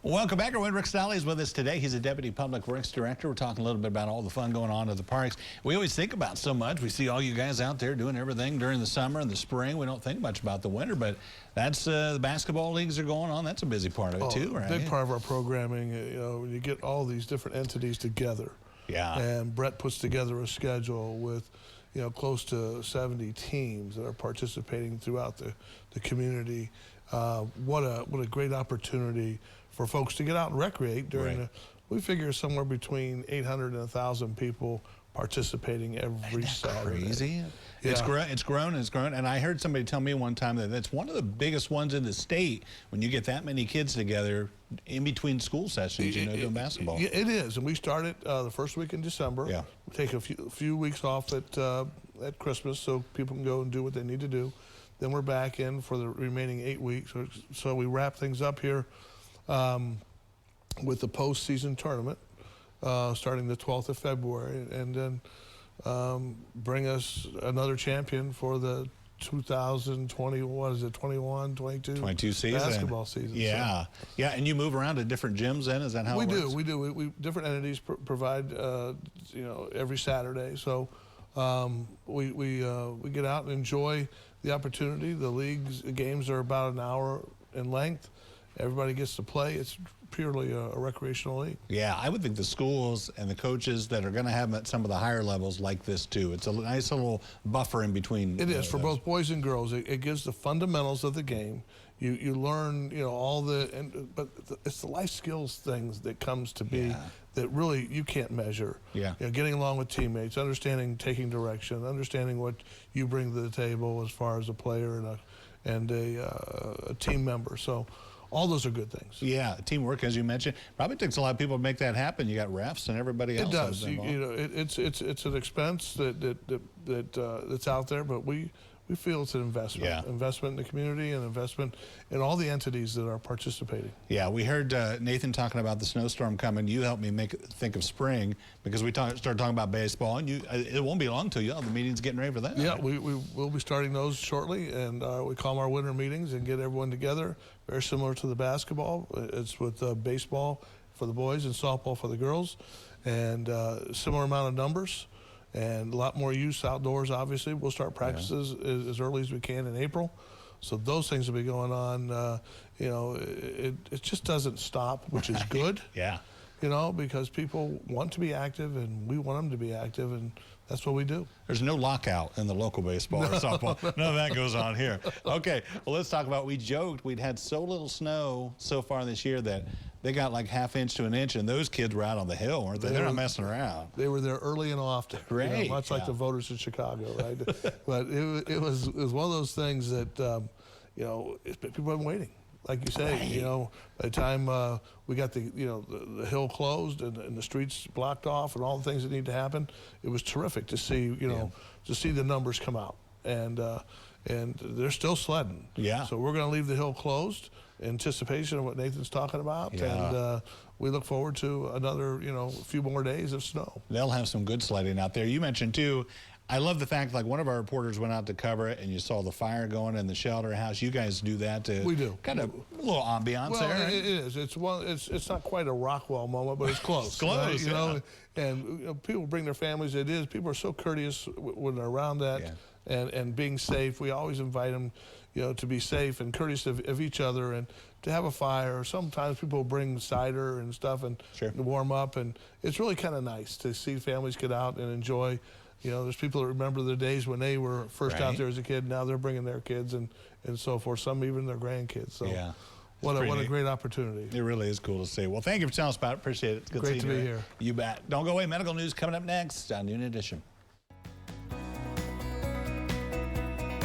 Welcome back, everyone. Ric Stolly is with us today. He's a Deputy Public Works Director. We're talking a little bit about all the fun going on at the parks. We always think about so much. We see all you guys out there doing everything during the summer and the spring. We don't think much about the winter, but that's the basketball leagues are going on. That's a busy part of it, too, right? Big part of our programming. You know, when you get all these different entities together. Yeah. And Brett puts together a schedule with, you know, close to 70 teams that are participating throughout the community. What a great opportunity for folks to get out and recreate during we figure somewhere between 800 and 1,000 people participating every Saturday. Crazy? Yeah. It's grown, and I heard somebody tell me one time that that's one of the biggest ones in the state when you get that many kids together in between school sessions, doing basketball. It is, and we started the first week in December. Yeah. We take a few weeks off at Christmas so people can go and do what they need to do. Then we're back in for the remaining 8 weeks. So we wrap things up here with the postseason tournament starting the 12th of February, and then bring us another champion for the 2020, what is it, 21, 22 season. Basketball season. Yeah. So. Yeah, and you move around to different gyms then? Is that how it works? We do. We different entities provide, every Saturday. So we get out and enjoy the opportunity. The games are about an hour in length. Everybody gets to play. It's purely a recreational league. Yeah, I would think the schools and the coaches that are going to have them at some of the higher levels like this too. It's a nice little buffer in between. It is for both boys and girls. It gives the fundamentals of the game. You learn, but it's the life skills things that comes to be that really you can't measure. Yeah. Getting along with teammates, understanding taking direction, understanding what you bring to the table as far as a player and a team member. So all those are good things. Yeah, teamwork, as you mentioned, probably takes a lot of people to make that happen. You got refs and everybody else. It does. It's an expense that's out there, but we feel it's an investment. Yeah. Investment in the community and investment in all the entities that are participating. Yeah, we heard Nathan talking about the snowstorm coming. You helped me think of spring because we started talking about baseball, and it won't be long till the meeting's getting ready for that. Yeah, we will be starting those shortly, and we call them our winter meetings and get everyone together. Very similar to the basketball. It's with baseball for the boys and softball for the girls, and similar amount of numbers. And a lot more use outdoors, obviously. We'll start practices as early as we can in April. So those things will be going on. It just doesn't stop, which is good. Yeah. Because people want to be active, and we want them to be active, and that's what we do. There's no lockout in the local baseball or softball. None of that goes on here. Okay, well, let's talk about, we joked we'd had so little snow so far this year that they got like ½ inch to an inch, and those kids were out on the hill, weren't they? They're not messing around. They were there early and often. Great. Much like the voters in Chicago, right? But it was one of those things that, people have been waiting. Like you say, by the time we got the hill closed and the streets blocked off and all the things that need to happen, it was terrific to see, to see the numbers come out. And they're still sledding. Yeah. So we're going to leave the hill closed in anticipation of what Nathan's talking about. Yeah. And we look forward to another, few more days of snow. They'll have some good sledding out there. You mentioned, too, I love the fact, like, one of our reporters went out to cover it, and you saw the fire going in the shelter house. You guys do that too. We do. Kind of a little ambiance there. Right? It is. It's not quite a Rockwell moment, but it's close. It's close, right? And people bring their families. People are so courteous when they're around that. Yeah. And being safe. We always invite them, to be safe and courteous of each other and to have a fire. Sometimes people bring cider and stuff and warm up, and it's really kind of nice to see families get out and enjoy. There's people that remember the days when they were first out there as a kid. Now they're bringing their kids and so forth. Some even their grandkids. So yeah. What a great opportunity. It really is cool to see. Well, thank you for telling us about it. Appreciate it. It's good to be here. You bet. Don't go away. Medical news coming up next on Noon Edition.